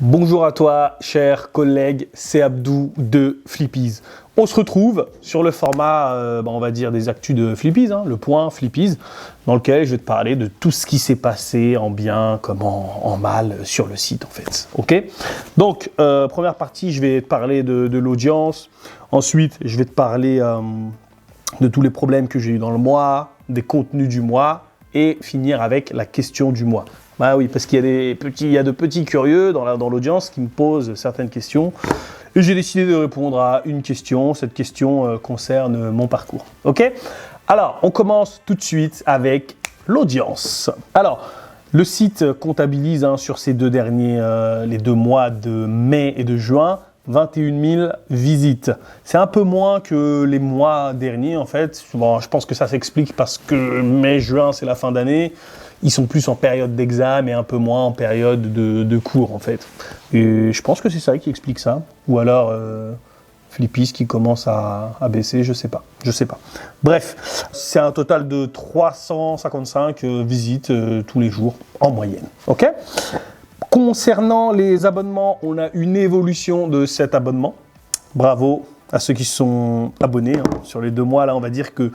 Bonjour à toi, cher collègue, c'est Abdou de Flippies. On se retrouve sur le format, on va dire, des actus de Flippies, le point Flippies, dans lequel je vais te parler de tout ce qui s'est passé en bien comme en mal sur le site, en fait. Ok. Donc, première partie, je vais te parler de l'audience. Ensuite, je vais te parler de tous les problèmes que j'ai eu dans le mois, des contenus du mois, et finir avec la question du mois. Bah oui, parce qu'il y a de petits curieux dans l'audience qui me posent certaines questions. Et j'ai décidé de répondre à une question. Cette question concerne mon parcours. Ok ? Alors, on commence tout de suite avec l'audience. Alors, le site comptabilise sur ces les 2 mois de mai et de juin, 21 000 visites. C'est un peu moins que les mois derniers, en fait. Bon, je pense que ça s'explique parce que mai, juin, c'est la fin d'année. Ils sont plus en période d'examen et un peu moins en période de cours, en fait. Et je pense que c'est ça qui explique ça. Ou alors, Flippies qui commence à baisser, je sais pas. Bref, c'est un total de 355 visites tous les jours, en moyenne. Ok ? Concernant les abonnements, on a une évolution de cet abonnement. Bravo à ceux qui sont abonnés. Sur les 2 mois, là, on va dire que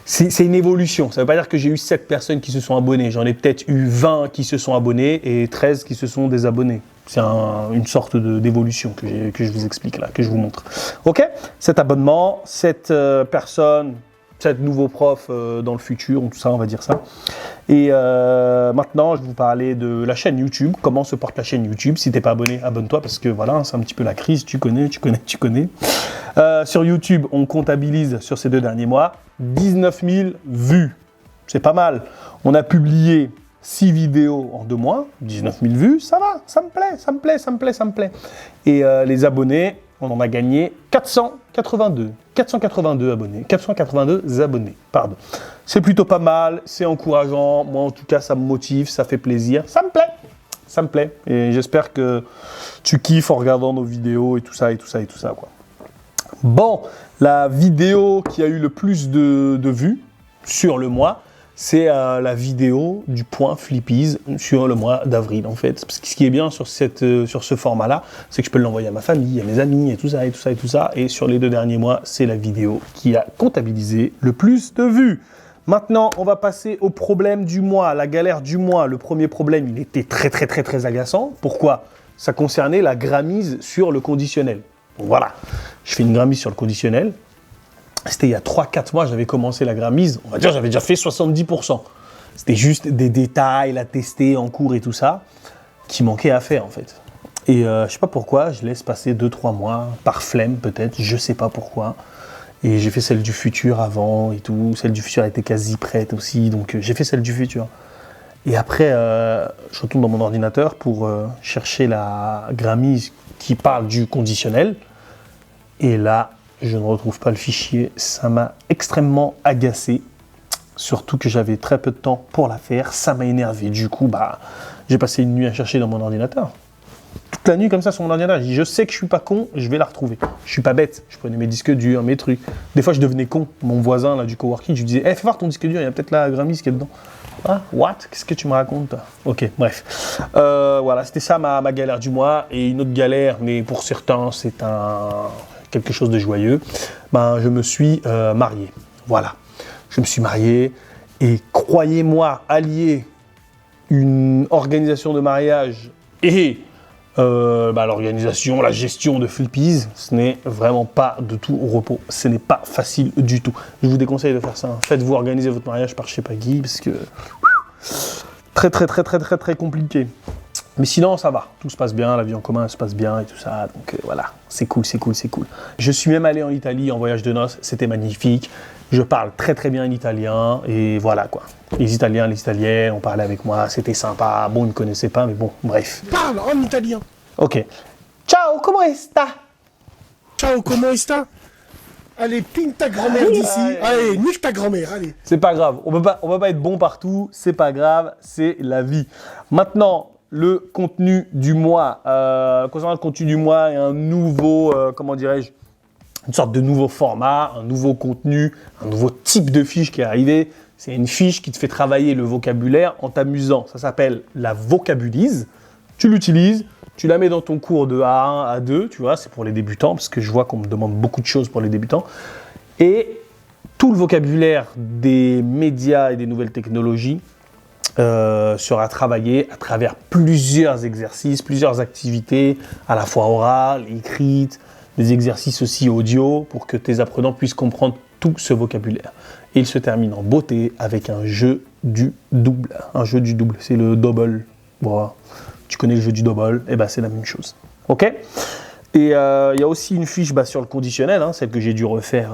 c'est une évolution. Ça ne veut pas dire que j'ai eu 7 personnes qui se sont abonnées. J'en ai peut-être eu 20 qui se sont abonnés et 13 qui se sont désabonnés. C'est une sorte d'évolution que je vous explique là, que je vous montre. Ok ? Cet abonnement, cette personne, 7 nouveaux profs dans le futur, tout ça, on va dire ça. Et maintenant, je vais vous parler de la chaîne YouTube. Comment se porte la chaîne YouTube ? Si tu n'es pas abonné, abonne-toi parce que voilà, c'est un petit peu la crise. Tu connais. Sur YouTube, on comptabilise sur ces 2 derniers mois 19 000 vues. C'est pas mal. On a publié 6 vidéos en 2 mois. 19 000 vues, ça va, ça me plaît. Et les abonnés, on en a gagné 482 abonnés, pardon. C'est plutôt pas mal, c'est encourageant. Moi, en tout cas, ça me motive, ça fait plaisir. Ça me plaît. Et j'espère que tu kiffes en regardant nos vidéos et tout ça, quoi. Bon, la vidéo qui a eu le plus de vues sur le mois, c'est la vidéo du point Flippies sur le mois d'avril, en fait. Parce que ce qui est bien sur ce format-là, c'est que je peux l'envoyer à ma famille, à mes amis, et tout ça. Et sur les 2 derniers mois, c'est la vidéo qui a comptabilisé le plus de vues. Maintenant, on va passer au problème du mois, la galère du mois. Le premier problème, il était très agaçant. Pourquoi ? Ça concernait la gramise sur le conditionnel. Donc voilà, je fais une gramise sur le conditionnel. C'était il y a 3-4 mois, j'avais commencé la gramise. On va dire, j'avais déjà fait 70%. C'était juste des détails à tester en cours et tout ça, qui manquaient à faire en fait. Et je sais pas pourquoi, je laisse passer 2-3 mois, par flemme peut-être, je sais pas pourquoi. Et j'ai fait celle du futur avant et tout. Celle du futur était quasi prête aussi, donc j'ai fait celle du futur. Et après, je retourne dans mon ordinateur pour chercher la gramise qui parle du conditionnel. Et là, je ne retrouve pas le fichier. Ça m'a extrêmement agacé. Surtout que j'avais très peu de temps pour la faire. Ça m'a énervé. Du coup, j'ai passé une nuit à chercher dans mon ordinateur. Toute la nuit comme ça sur mon ordinateur. J'ai dit, je sais que je suis pas con, je vais la retrouver. Je suis pas bête. Je prenais mes disques durs, mes trucs. Des fois, je devenais con. Mon voisin là, du coworking, je lui disais, fais voir ton disque dur, il y a peut-être la gramise qui est dedans. Ah, what ? Qu'est-ce que tu me racontes, toi ? Ok, bref. Voilà, c'était ça ma galère du mois. Et une autre galère, mais pour certains, c'est quelque chose de joyeux. Je me suis marié. Voilà. Je me suis marié. Et croyez-moi, allier une organisation de mariage et l'organisation, la gestion de Flippies, ce n'est vraiment pas de tout repos. Ce n'est pas facile du tout. Je vous déconseille de faire ça. Faites-vous organiser votre mariage par je sais pas qui, parce que très compliqué. Mais sinon, ça va. Tout se passe bien, la vie en commun se passe bien et tout ça. Donc voilà, c'est cool. Je suis même allé en Italie en voyage de noces. C'était magnifique. Je parle très bien l'italien et voilà quoi. Les Italiens, les Italiennes ont parlé avec moi, c'était sympa. Bon, ils ne me connaissaient pas, mais bon, bref. Parle en italien. Ok. Ciao, come sta? Ciao, comment sta? Allez, ping ta grand-mère d'ici. Allez, nique ta grand-mère, allez. C'est pas grave, on peut pas être bon partout, c'est pas grave, c'est la vie. Maintenant, le contenu du mois. Concernant le contenu du mois, il y a un nouveau, une sorte de nouveau format, un nouveau contenu, un nouveau type de fiche qui est arrivé. C'est une fiche qui te fait travailler le vocabulaire en t'amusant. Ça s'appelle la vocabulise. Tu l'utilises, tu la mets dans ton cours de A1, A2, tu vois, c'est pour les débutants, parce que je vois qu'on me demande beaucoup de choses pour les débutants. Et tout le vocabulaire des médias et des nouvelles technologies sera travaillé à travers plusieurs exercices, plusieurs activités, à la fois orales, écrites, des exercices aussi audio, pour que tes apprenants puissent comprendre tout ce vocabulaire. Et il se termine en beauté avec un jeu du double. Un jeu du double, c'est le double. Voilà. Tu connais le jeu du double, et ben c'est la même chose. Ok ? Et il y a aussi une fiche sur le conditionnel, hein, celle que j'ai dû refaire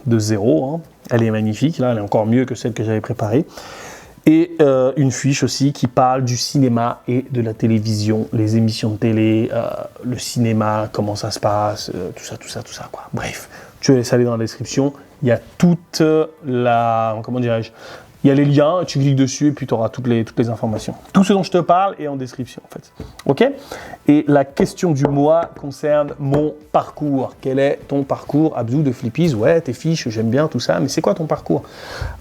de zéro. Hein. Elle est magnifique, là, elle est encore mieux que celle que j'avais préparée. Et une fiche aussi qui parle du cinéma et de la télévision, les émissions de télé, le cinéma, comment ça se passe, tout ça, quoi. Bref, tu vas laisser aller dans la description. Il y a toute la... Comment dirais-je ? Il y a les liens, tu cliques dessus et puis tu auras toutes les informations. Tout ce dont je te parle est en description, en fait. OK ? Et la question du mois concerne mon parcours. Quel est ton parcours, Abdou de Flippies ? Ouais, tes fiches, j'aime bien tout ça, mais c'est quoi ton parcours ?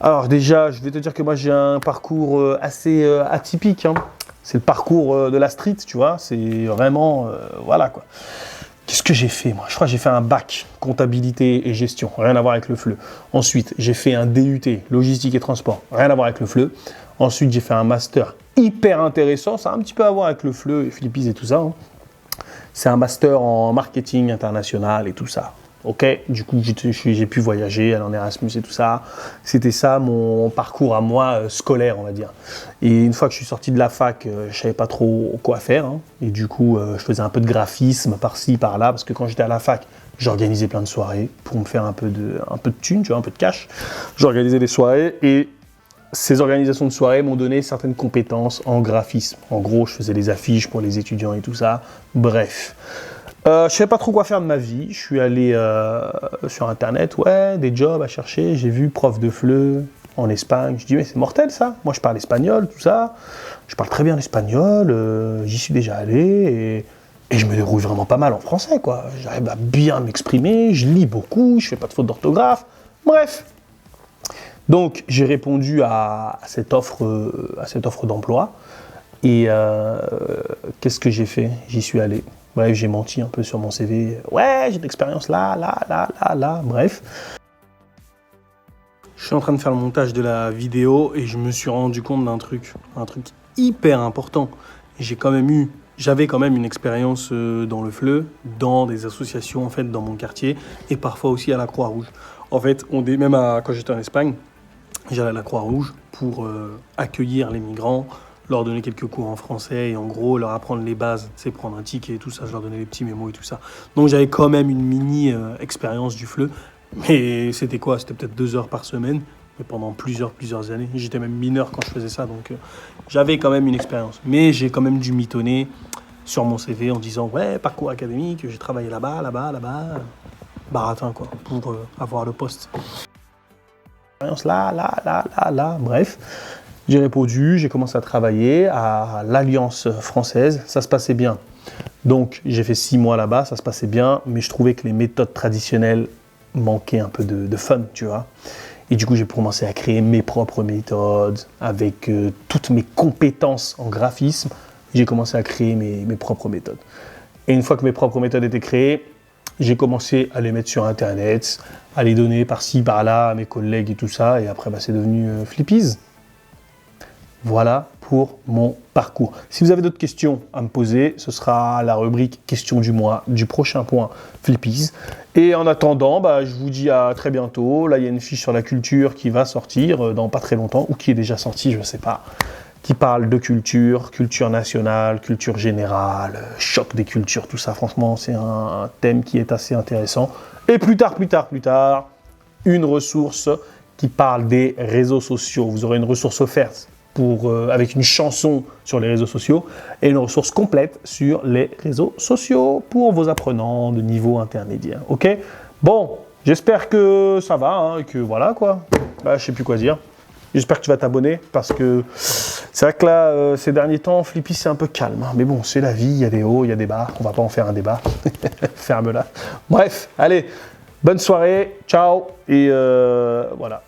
Alors déjà, je vais te dire que moi, j'ai un parcours assez atypique. Hein. C'est le parcours de la street, tu vois. C'est vraiment... voilà, quoi. Qu'est-ce que j'ai fait, moi ? Je crois que j'ai fait un bac, comptabilité et gestion, rien à voir avec le FLE. Ensuite, j'ai fait un DUT, logistique et transport, rien à voir avec le FLE. Ensuite, j'ai fait un master hyper intéressant, ça a un petit peu à voir avec le FLE et Flippies et tout ça. Hein. C'est un master en marketing international et tout ça. Ok, du coup, j'ai pu voyager, aller en Erasmus et tout ça. C'était ça mon parcours à moi scolaire, on va dire. Et une fois que je suis sorti de la fac, je savais pas trop quoi faire. Hein. Et du coup, je faisais un peu de graphisme par-ci, par-là, parce que quand j'étais à la fac, j'organisais plein de soirées pour me faire un peu de thunes, tu vois, un peu de cash. J'organisais des soirées et ces organisations de soirées m'ont donné certaines compétences en graphisme. En gros, je faisais des affiches pour les étudiants et tout ça. Bref. Je ne savais pas trop quoi faire de ma vie. Je suis allé sur Internet, des jobs à chercher. J'ai vu prof de FLE en Espagne. Je dis, mais c'est mortel ça. Moi, je parle espagnol, tout ça. Je parle très bien l'espagnol. J'y suis déjà allé et je me débrouille vraiment pas mal en français, quoi. J'arrive à bien m'exprimer. Je lis beaucoup. Je fais pas de faute d'orthographe. Bref. Donc, j'ai répondu à cette offre d'emploi. Et qu'est-ce que j'ai fait ? J'y suis allé. Bref, j'ai menti un peu sur mon CV. Ouais, j'ai de l'expérience là, bref. Je suis en train de faire le montage de la vidéo et je me suis rendu compte d'un truc hyper important. J'avais quand même une expérience dans le FLE, dans des associations en fait, dans mon quartier et parfois aussi à la Croix-Rouge. En fait, quand j'étais en Espagne, j'allais à la Croix-Rouge pour accueillir les migrants, leur donner quelques cours en français et en gros leur apprendre les bases, tu sais, prendre un ticket et tout ça, je leur donnais des petits mémos et tout ça. Donc j'avais quand même une mini expérience du FLE, mais c'était quoi ? C'était peut-être 2 heures par semaine, mais pendant plusieurs années. J'étais même mineur quand je faisais ça, donc j'avais quand même une expérience. Mais j'ai quand même dû mitonner sur mon CV en disant ouais, parcours académique, j'ai travaillé là-bas, baratin quoi, pour avoir le poste. Là, bref. J'ai répondu, j'ai commencé à travailler à l'Alliance française, ça se passait bien. Donc j'ai fait 6 mois là-bas, ça se passait bien, mais je trouvais que les méthodes traditionnelles manquaient un peu de fun, tu vois. Et du coup, j'ai commencé à créer mes propres méthodes avec toutes mes compétences en graphisme. J'ai commencé à créer mes propres méthodes. Et une fois que mes propres méthodes étaient créées, j'ai commencé à les mettre sur Internet, à les donner par-ci, par-là à mes collègues et tout ça. Et après, c'est devenu Flippies. Voilà pour mon parcours. Si vous avez d'autres questions à me poser, ce sera la rubrique questions du mois du prochain point Flippies. Et en attendant, je vous dis à très bientôt. Là, il y a une fiche sur la culture qui va sortir dans pas très longtemps, ou qui est déjà sortie, je ne sais pas, qui parle de culture nationale, culture générale, choc des cultures, tout ça. Franchement, c'est un thème qui est assez intéressant. Et plus tard, une ressource qui parle des réseaux sociaux. Vous aurez une ressource offerte avec une chanson sur les réseaux sociaux et une ressource complète sur les réseaux sociaux pour vos apprenants de niveau intermédiaire. Ok ? Bon, j'espère que ça va, hein, et que voilà quoi. Je sais plus quoi dire. J'espère que tu vas t'abonner parce que c'est vrai que là, ces derniers temps, Flippy c'est un peu calme. Hein, mais bon, c'est la vie, il y a des hauts, il y a des bas. On va pas en faire un débat. Ferme-la. Bref, allez, bonne soirée, ciao et voilà.